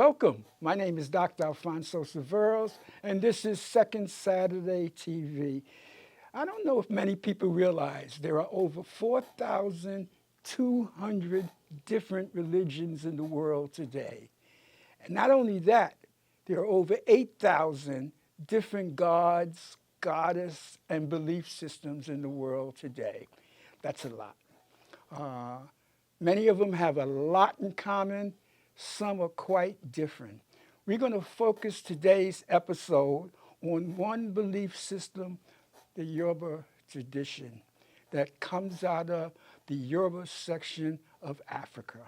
Welcome. My name is Dr. Alfonso Siverls, and this is Second Saturday TV. I don't know if many people realize there are over 4,200 different religions in the world today. And not only that, there are over 8,000 different gods, goddess, and belief systems in the world today. That's a lot. Many of them have a lot in common. Some are quite different. We're going to focus today's episode on one belief system, the Yoruba tradition, that comes out of the Yoruba section of Africa.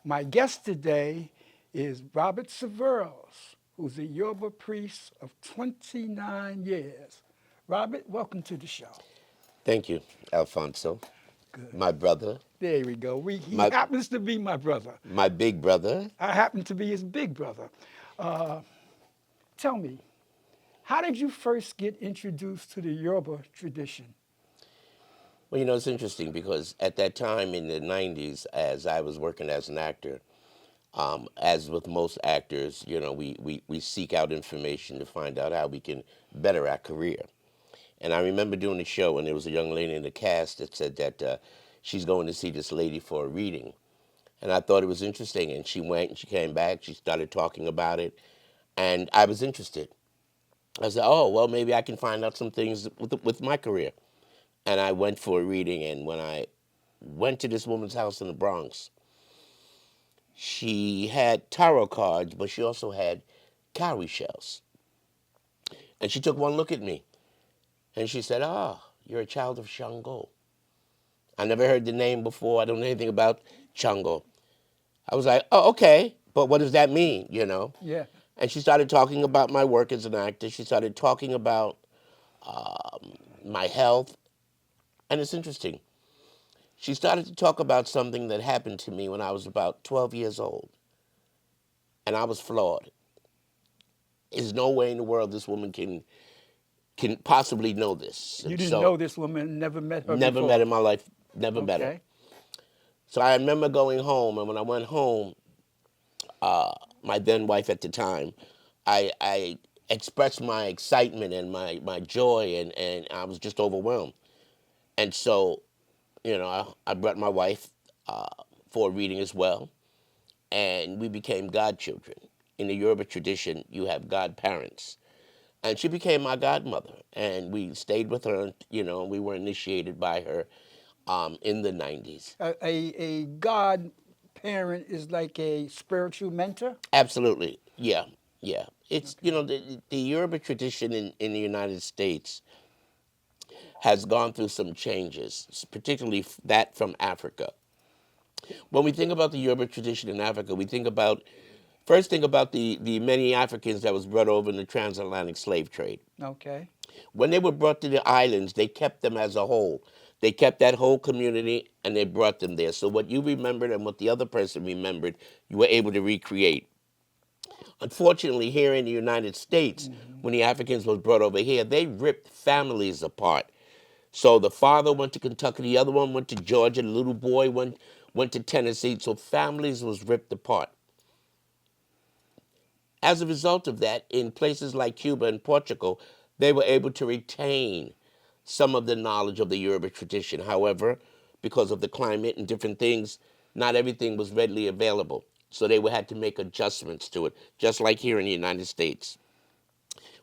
My guest today is Robert Siverls, who's a Yoruba priest of 29 years. Robert, welcome to the show. Thank you, Alfonso. Good. My brother, There we go. He my happens to be my brother. my big brother. I happen to be his big brother. Tell me, how did you first get introduced to the Yoruba tradition? Well, it's interesting because at that time in the 90s, as I was working as an actor, as with most actors, we seek out information to find out how we can better our career. And I remember doing a show, and there was a young lady in the cast that said that she's going to see this lady for a reading. And I thought it was interesting, and she went and she came back. She started talking about it, and I was interested. I said, oh, well, maybe I can find out some things with my career. And I went for a reading, and when I went to this woman's house in the Bronx, she had tarot cards, but she also had cowrie shells. And she took one look at me, and she said, you're a child of Shango. I never heard the name before. I don't know anything about Shango. I was like, oh, okay, but what does that mean, Yeah. And she started talking about my work as an actor. She started talking about my health. And it's interesting. She started to talk about something that happened to me when I was about 12 years old. And I was flawed. There's no way in the world this woman can possibly know this. You And didn't so, know this woman, never met her never before? met in my life, never met her. Okay. So I remember going home, and when I went home, my then wife at the time, I expressed my excitement and my joy, and I was just overwhelmed. And so, I brought my wife for a reading as well, and we became godchildren. In the Yoruba tradition, you have godparents. And she became my godmother, and we stayed with her, and we were initiated by her in the 90s. A godparent is like a spiritual mentor? Absolutely, yeah, yeah. It's, the Yoruba tradition in the United States has gone through some changes, particularly that from Africa. When we think about the Yoruba tradition in Africa, we first think about the many Africans that was brought over in the transatlantic slave trade. Okay. When they were brought to the islands, they kept them as a whole. They kept that whole community, and they brought them there. So what you remembered and what the other person remembered, you were able to recreate. Unfortunately, here in the United States, when the Africans was brought over here, they ripped families apart. So the father went to Kentucky, the other one went to Georgia, the little boy went to Tennessee, so families was ripped apart. As a result of that, in places like Cuba and Portugal, they were able to retain some of the knowledge of the Yoruba tradition. However, because of the climate and different things, not everything was readily available. So they had to make adjustments to it, just like here in the United States.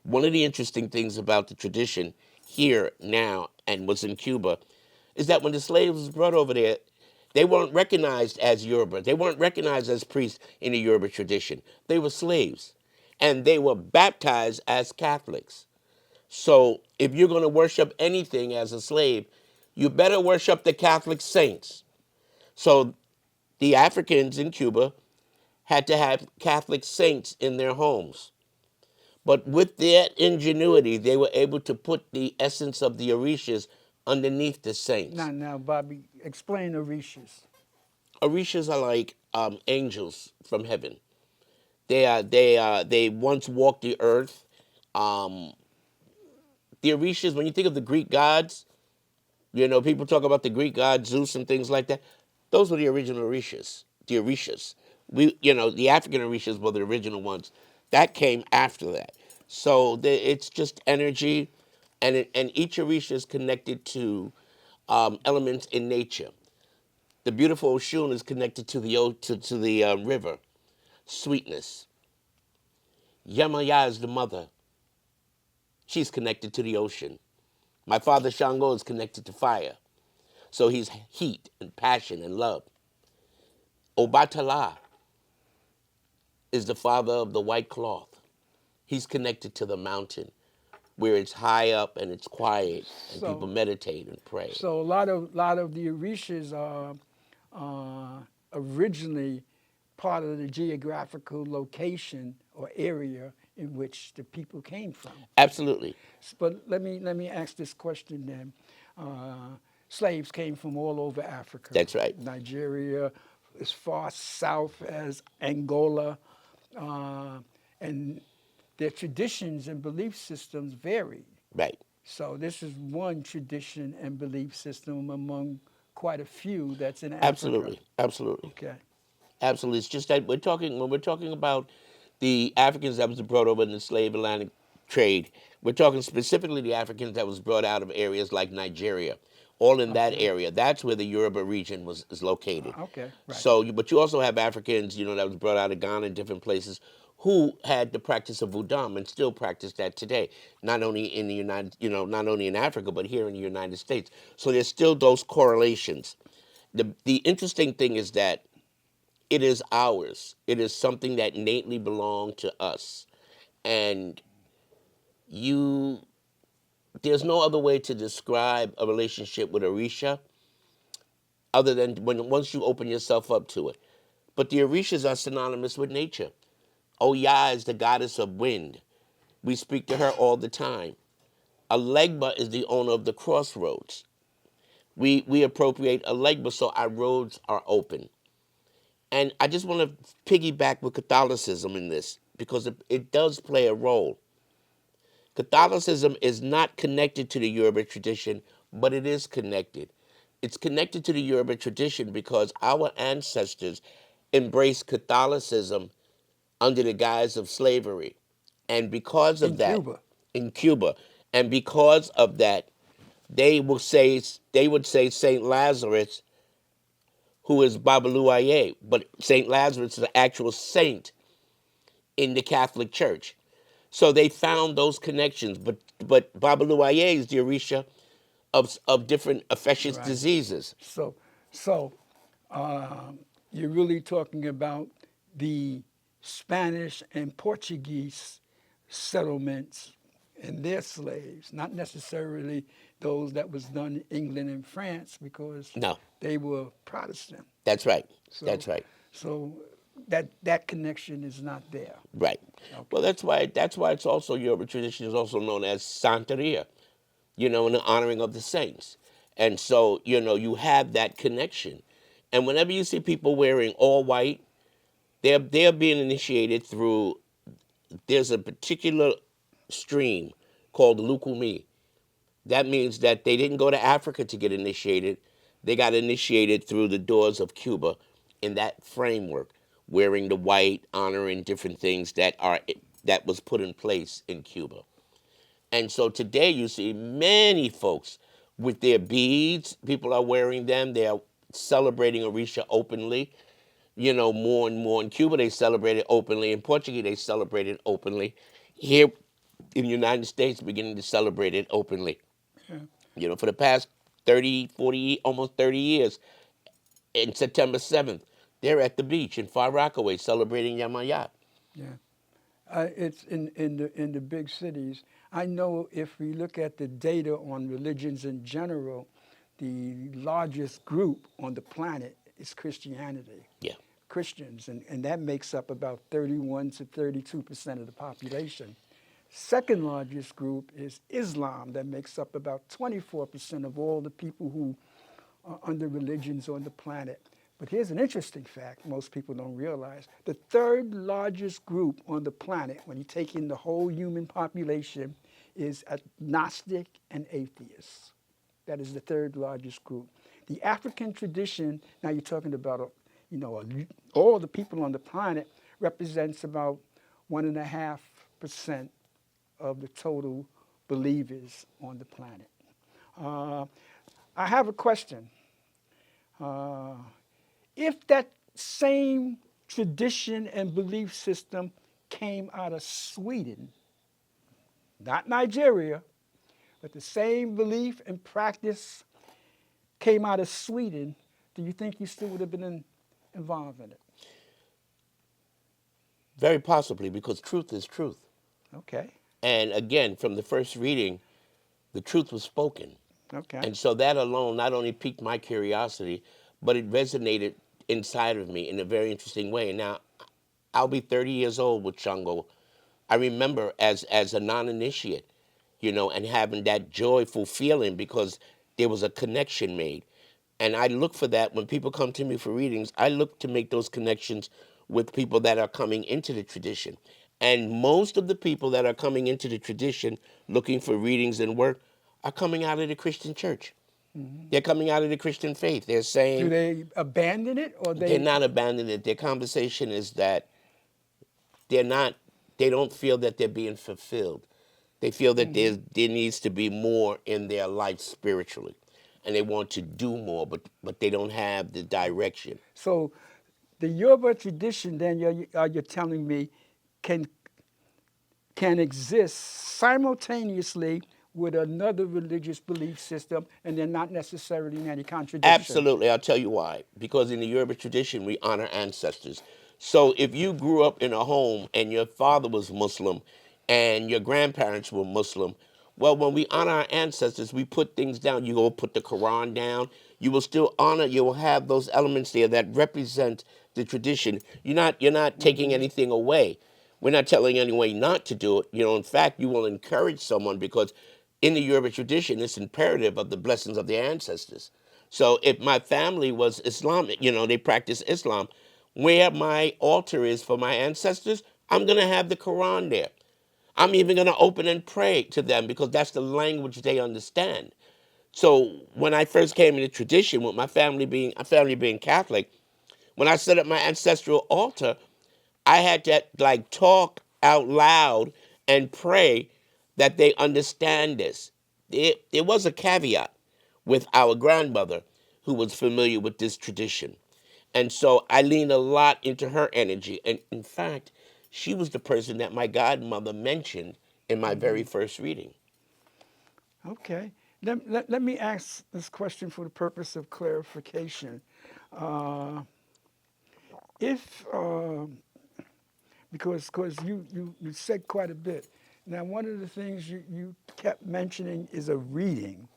One of the interesting things about the tradition here now and was in Cuba is that when the slaves was brought over there, they weren't recognized as Yoruba. They weren't recognized as priests in the Yoruba tradition. They were slaves, and they were baptized as Catholics. So if you're going to worship anything as a slave, you better worship the Catholic saints. So the Africans in Cuba had to have Catholic saints in their homes. But with their ingenuity, they were able to put the essence of the Orishas underneath the saints. Now, Bobby, explain Orishas. Orishas are like angels from heaven. They once walked the earth. The Orishas, when you think of the Greek gods, people talk about the Greek gods, Zeus and things like that. Those were the original Orishas, the Orishas. The African Orishas were the original ones. That came after that. So it's just energy, and each Orisha is connected to elements in nature. The beautiful Oshun is connected to the river, sweetness. Yamaya is the mother. She's connected to the ocean. My father Shango is connected to fire. So he's heat and passion and love. Obatala is the father of the white cloth. He's connected to the mountain where it's high up and it's quiet and people So, meditate and pray. so a lot of the Orishas are originally part of the geographical location or area in which the people came from. Absolutely. But let me ask this question then. Slaves came from all over Africa, That's right. Nigeria, as far south as Angola, and their traditions and belief systems varied. Right. So this is one tradition and belief system among quite a few that's in Africa. Absolutely. Absolutely. Okay. Absolutely. It's just that when we're talking about the Africans that was brought over in the slave Atlantic trade, we're talking specifically the Africans that was brought out of areas like Nigeria, all in that Okay. area. That's where the Yoruba region is located. Okay. Right. So, but you also have Africans, that was brought out of Ghana and different places who had the practice of Vudam and still practice that today, not only in the not only in Africa, but here in the United States. So there's still those correlations. The interesting thing is that it is ours. It is something that innately belonged to us. And you there's no other way to describe a relationship with Orisha other than once you open yourself up to it. But the Orishas are synonymous with nature. Oya is the goddess of wind. We speak to her all the time. Alegba is the owner of the crossroads. We appropriate Alegba so our roads are open. And I just want to piggyback with Catholicism in this because it does play a role. Catholicism is not connected to the Yoruba tradition, but it is connected. It's connected to the Yoruba tradition because our ancestors embraced Catholicism under the guise of slavery. And because of In that, Cuba. in Cuba, and because of that, they would say Saint Lazarus, who is Babaluaye, but Saint Lazarus is an actual saint in the Catholic Church. So they found those connections, but Babaluaye is the Orisha of different infectious Right. diseases. So you're really talking about the Spanish and Portuguese settlements and their slaves, not necessarily those that was done in England and France because No, they were Protestant. that's right. So That's right. so that connection is not there. Right. Well, Okay. that's why it's also Yoruba tradition is also known as Santeria, in the honoring of the saints. And so, you have that connection. And whenever you see people wearing all white, they're being initiated through there's a particular stream called Lukumi. That means that they didn't go to Africa to get initiated. They got initiated through the doors of Cuba in that framework, wearing the white, honoring different things that was put in place in Cuba. And so today you see many folks with their beads. People are wearing them. They are celebrating Orisha openly. More and more in Cuba they celebrate it openly. In Portugal they celebrate it openly. Here in the United States beginning to celebrate it openly. Yeah. For the past 30, 40, almost 30 years, in September 7th, they're at the beach in Far Rockaway celebrating Yamayat. Yeah. It's in the big cities. I know if we look at the data on religions in general, the largest group on the planet is Christianity, Yeah, Christians, and that makes up about 31 to 32% of the population. Second largest group is Islam, that makes up about 24% of all the people who are under religions on the planet. But here's an interesting fact most people don't realize. The third largest group on the planet, when you take in the whole human population, is agnostic and atheists. That is the third largest group. The African tradition, now you're talking about all the people on the planet represents about 1.5% of the total believers on the planet. Uh, I have a question. Uh, if that same tradition and belief system came out of Sweden, not Nigeria, but the same belief and practice came out of Sweden, do you think you still would have been involved in it? Very possibly, because truth is truth. Okay. And again, from the first reading, the truth was spoken. Okay. And so that alone not only piqued my curiosity, but it resonated inside of me in a very interesting way. Now, I'll be 30 years old with Shango. I remember as a non-initiate, and having that joyful feeling because there was a connection made. And I look for that when people come to me for readings. I look to make those connections with people that are coming into the tradition. And most of the people that are coming into the tradition looking for readings and work are coming out of the Christian church. Mm-hmm. They're coming out of the Christian faith. They're Do saying they abandon it or they're they? not abandoning it. Their conversation is that they're not, they don't feel that they're being fulfilled. They feel that Mm-hmm. there needs to be more in their life spiritually. And they want to do more, but they don't have the direction. So the Yoruba tradition, then you're telling me, can can exist simultaneously with another religious belief system, and they're not necessarily in any contradiction. Absolutely. I'll tell you why. Because in the Yoruba tradition, we honor ancestors. So if you grew up in a home and your father was Muslim and your grandparents were Muslim, well, when we honor our ancestors, we put things down. You go put the Quran down. You will still honor. You will have those elements there that represent the tradition. You're not taking Mm-hmm. anything away. We're not telling anyone not to do it. In fact, you will encourage someone because in the Yoruba tradition, it's imperative of the blessings of their ancestors. So if my family was Islamic, they practice Islam, where my altar is for my ancestors, I'm going to have the Quran there. I'm even going to open and pray to them because that's the language they understand. So when I first came into tradition with my family being Catholic, when I set up my ancestral altar, I had to like talk out loud and pray that they understand this. It was a caveat with our grandmother who was familiar with this tradition. And so I leaned a lot into her energy. And in fact, she was the person that my godmother mentioned in my Mm-hmm. very first reading. Okay. Let me ask this question for the purpose of clarification. Uh, if because you said quite a bit. Now, one of the things you kept mentioning is a reading.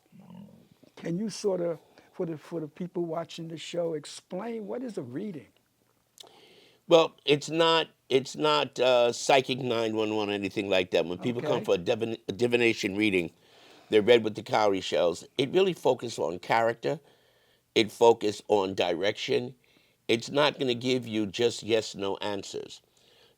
Can you sort of, for the people watching the show, explain what is a reading? Well, it's not psychic 911 or anything like that. When people come Okay. for a divination reading, they're read with the cowrie shells. It really focuses on character. It focuses on direction. It's not going to give you just yes no answers.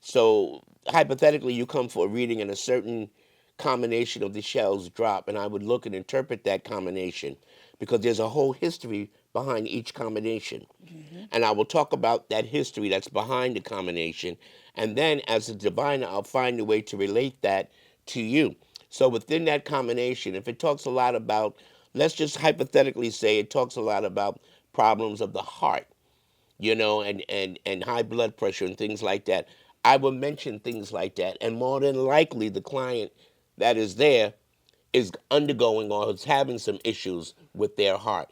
So hypothetically, you come for a reading and a certain combination of the shells drop, and I would look and interpret that combination because there's a whole history behind each combination. Mm-hmm. And I will talk about that history that's behind the combination. And then as a diviner, I'll find a way to relate that to you. So within that combination, if it talks a lot about, let's just hypothetically say it talks a lot about problems of the heart, and high blood pressure and things like that. I will mention things like that. And more than likely, the client that is there is undergoing or is having some issues with their heart.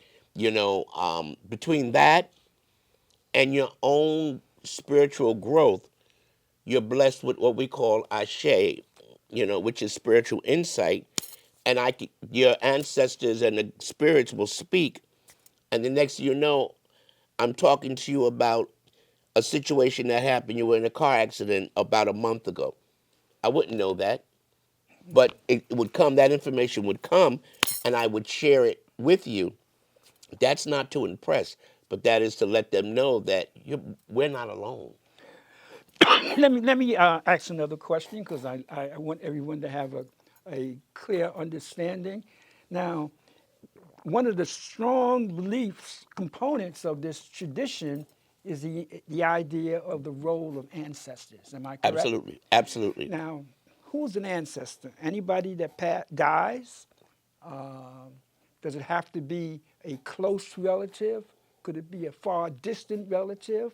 Between that and your own spiritual growth, you're blessed with what we call ashe, which is spiritual insight. And your ancestors and the spirits will speak. And the next thing you know, I'm talking to you about a situation that happened. You were in a car accident about a month ago. I wouldn't know that, but it would come. That information would come, and I would share it with you. That's not to impress, but that is to let them know that we're not alone. Let me ask another question because I want everyone to have a clear understanding. Now, one of the strong beliefs components of this tradition is the idea of the role of ancestors. Am I correct? Absolutely. Absolutely. Now, who's an ancestor? Anybody that dies? Um, does it have to be a close relative? Could it be a far distant relative?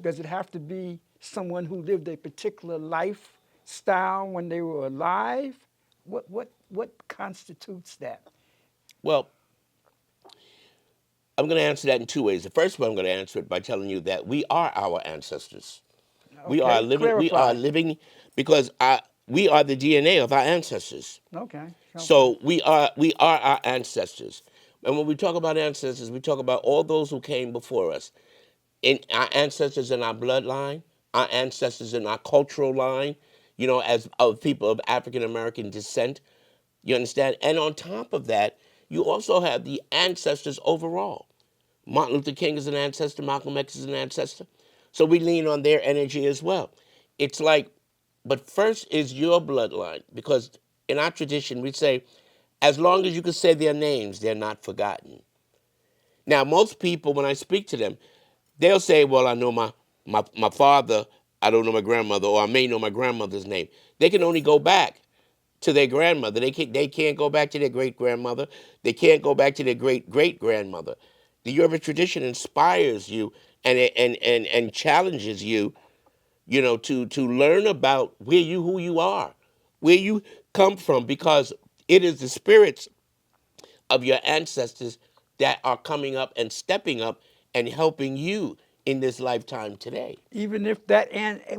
Does it have to be someone who lived a particular lifestyle when they were alive? What constitutes that? Well, I'm going to answer that in two ways. The first one, I'm going to answer it by telling you that we are our ancestors. We are Okay, living. We are clarify. living because we are the DNA of our ancestors. Okay, okay. So we are our ancestors. And when we talk about ancestors, we talk about all those who came before us. In our ancestors in our bloodline, our ancestors in our cultural line, as of people of African American descent. You understand? And on top of that, you also have the ancestors overall. Martin Luther King is an ancestor, Malcolm X is an ancestor. So we lean on their energy as well. It's like, but first is your bloodline, because in our tradition we say, as long as you can say their names, they're not forgotten. Now, most people, when I speak to them, they'll say, well, I know my father, I don't know my grandmother, or I may know my grandmother's name. They can only go back to their grandmother. They can't go back to their great grandmother. They can't go back to their great great grandmother. The Yoruba tradition inspires you and challenges you, to learn about who you are, where you come from, because it is the spirits of your ancestors that are coming up and stepping up and helping you in this lifetime today. Even if that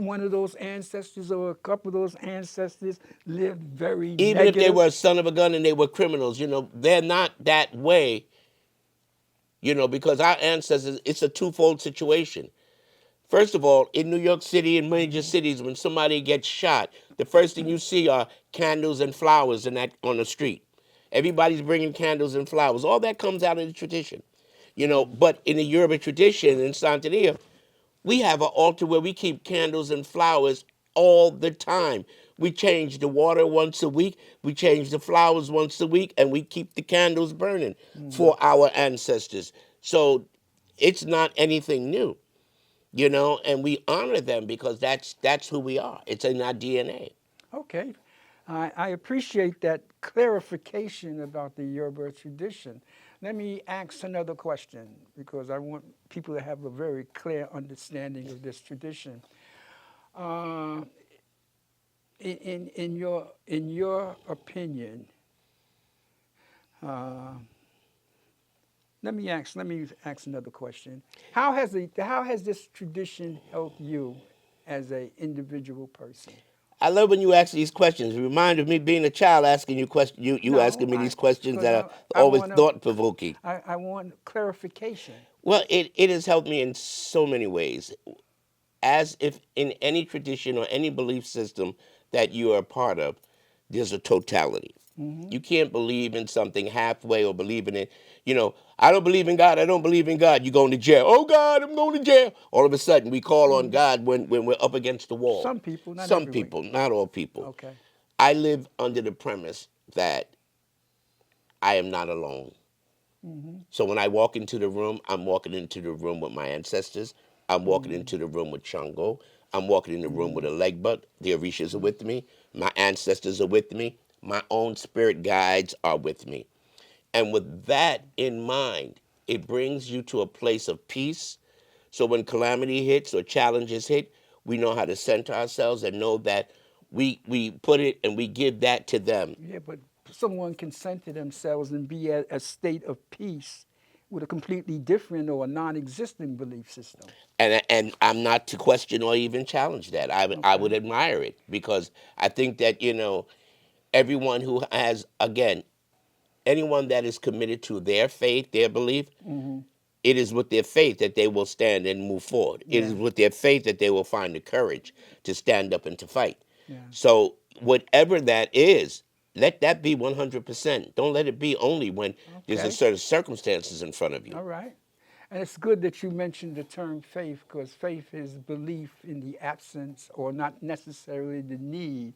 one of those ancestors or a couple of those ancestors lived very Even if they negative. were a son of a gun and they were criminals, they're not that way, because our ancestors, it's a twofold situation. First of all, in New York City and major cities, when somebody gets shot, the first thing you see are candles and flowers on the street. Everybody's bringing candles and flowers. All that comes out of the tradition. But in the Yoruba tradition in Santeria, we have an altar where we keep candles and flowers all the time. We change the water once a week, we change the flowers once a week, and we keep the candles burning for our ancestors. So it's not anything new, and we honor them because that's who we are. It's in our DNA. Okay. I appreciate that clarification about the Yoruba tradition. Let me ask another question because I want people to have a very clear understanding of this tradition. Uh, in your opinion, uh, let me ask another question. How has this tradition helped you as an individual person? I love when you ask these questions. It reminded me being a child asking you questions. You No, asking me these questions because that are I always want to thought provoking. I want clarification. Well, it has helped me in so many ways. As if in any tradition or any belief system that you are a part of, there's a totality. Hmm. You can't believe in something halfway or believe in it. I don't believe in God. I don't believe in God. You're going to jail. Oh, God, I'm going to jail. All of a sudden, we call on Hmm. God when we're up against the wall. Some people, not Some everyone. people, not all people. Okay. I live under the premise that I am not alone. Hmm. So when I walk into the room, I'm walking into the room with my ancestors. I'm walking Hmm. into the room with Shango. I'm walking in the room with a leg butt. The Orishas are with me. My ancestors are with me. My own spirit guides are with me. And with that in mind, it brings you to a place of peace. So when calamity hits or challenges hit, we know how to center ourselves and know that we put it and we give that to them. Yeah, but someone can center themselves and be at a state of peace with a completely different or a non-existent belief system. And I'm not to question or even challenge that. I Okay. would admire it because I think that everyone who has, again, anyone that is committed to their faith, their belief, Hmm. it is with their faith that they will stand and move forward. It Yeah. is with their faith that they will find the courage to stand up and to fight. Yeah. So whatever that is, let that be 100%. Don't let it be only when there's a Okay. certain circumstances in front of you. All right. And it's good that you mentioned the term faith because faith is belief in the absence or not necessarily the need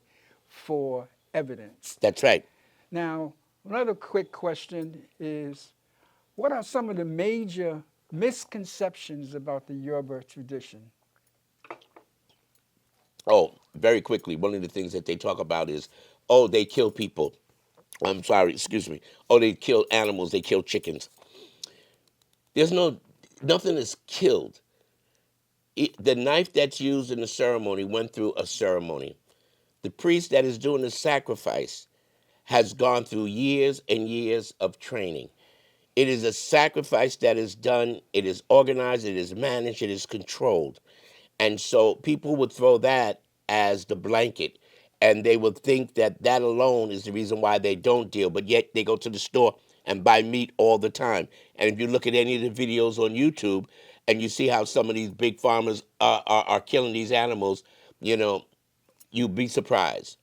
for evidence. That's right. Now, another quick question is what are some of the major Misconceptions about the Yoruba tradition. Oh, very quickly, one of the things that they talk about is, oh, they kill people. I'm sorry, excuse me. Oh, they kill animals, they kill chickens. There's nothing is killed. The knife that's used in the ceremony went through a ceremony. The priest that is doing the sacrifice has gone through years and years of training. It is a sacrifice that is done, it is organized, it is managed, it is controlled. And so people would throw that as the blanket, and they would think that that alone is the reason why they don't deal, but yet they go to the store and buy meat all the time. And if you look at any of the videos on YouTube and you see how some of these big farmers are killing these animals, you know, you'd be surprised.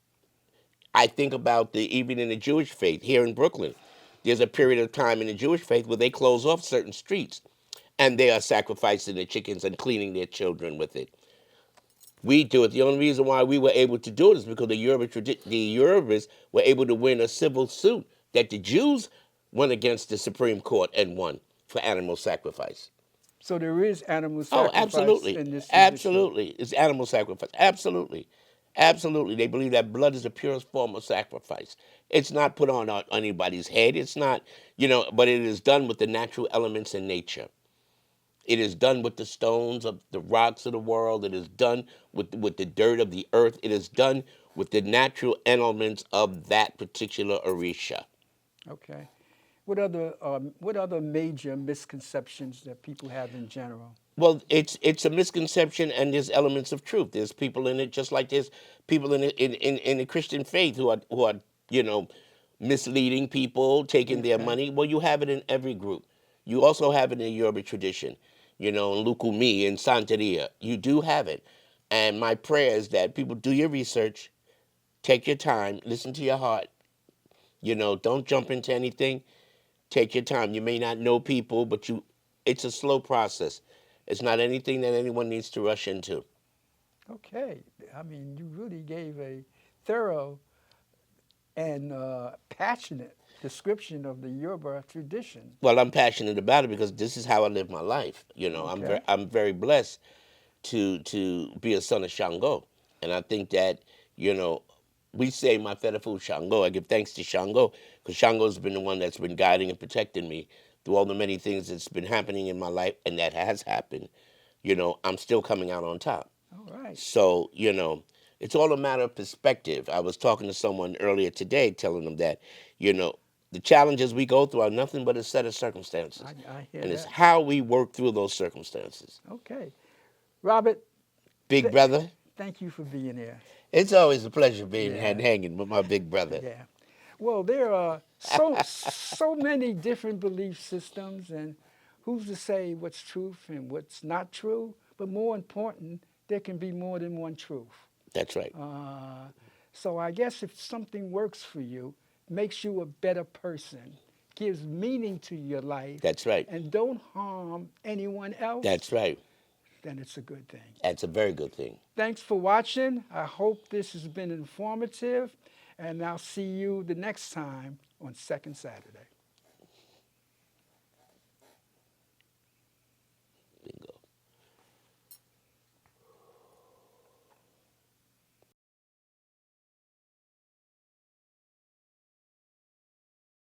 I think about even in the Jewish faith here in Brooklyn, there's a period of time in the Jewish faith where they close off certain streets and they are sacrificing their chickens and cleaning their children with it. We do it. The only reason why we were able to do it is because the Yorubas were able to win a civil suit that the Jews went against the Supreme Court and won for animal sacrifice. So there is animal Oh, sacrifice absolutely. in this tradition. Absolutely. It's animal sacrifice. Absolutely. Absolutely. They believe that blood is the purest form of sacrifice. It's not put on anybody's head. It's not, but it is done with the natural elements in nature. It is done with the stones of the rocks of the world. It is done with the dirt of the earth. It is done with the natural elements of that particular orisha. Okay. What other major misconceptions that people have in general? Well, it's a misconception, and there's elements of truth. There's people in it, just like there's people in the Christian faith who are you know misleading people, taking their Okay. money. Well, you have it in every group. You also have it in the Yoruba tradition, in Lukumi and Santeria. You do have it, and my prayer is that people do your research, take your time, listen to your heart. Don't jump into anything. Take your time. You may not know people, but it's a slow process. It's not anything that anyone needs to rush into. Okay. I mean, you really gave a thorough and passionate description of the Yoruba tradition. Well, I'm passionate about it because this is how I live my life. Okay. I'm very blessed to be a son of Shango, and I think that you know we say my Fedafu Shango. I give thanks to Shango because Shango's been the one that's been guiding and protecting me through all the many things that's been happening in my life, and that has happened. I'm still coming out on top. All right. So, it's all a matter of perspective. I was talking to someone earlier today telling them that, you know, the challenges we go through are nothing but a set of circumstances. I hear And it's that. how we work through those circumstances. Okay. Robert, Big th- brother, thank you for being here. it's always a pleasure being Yeah. and hanging with my big brother. Yeah. Well, there are so many different belief systems, and who's to say what's truth and what's not true? But more important, there can be more than one truth. That's right. Uh, so I guess if something works for you, makes you a better person, gives meaning to your life, That's right. and don't harm anyone else, That's right. then it's a good thing. That's a very good thing. Thanks for watching. I hope this has been informative, and I'll see you the next time on Second Saturday.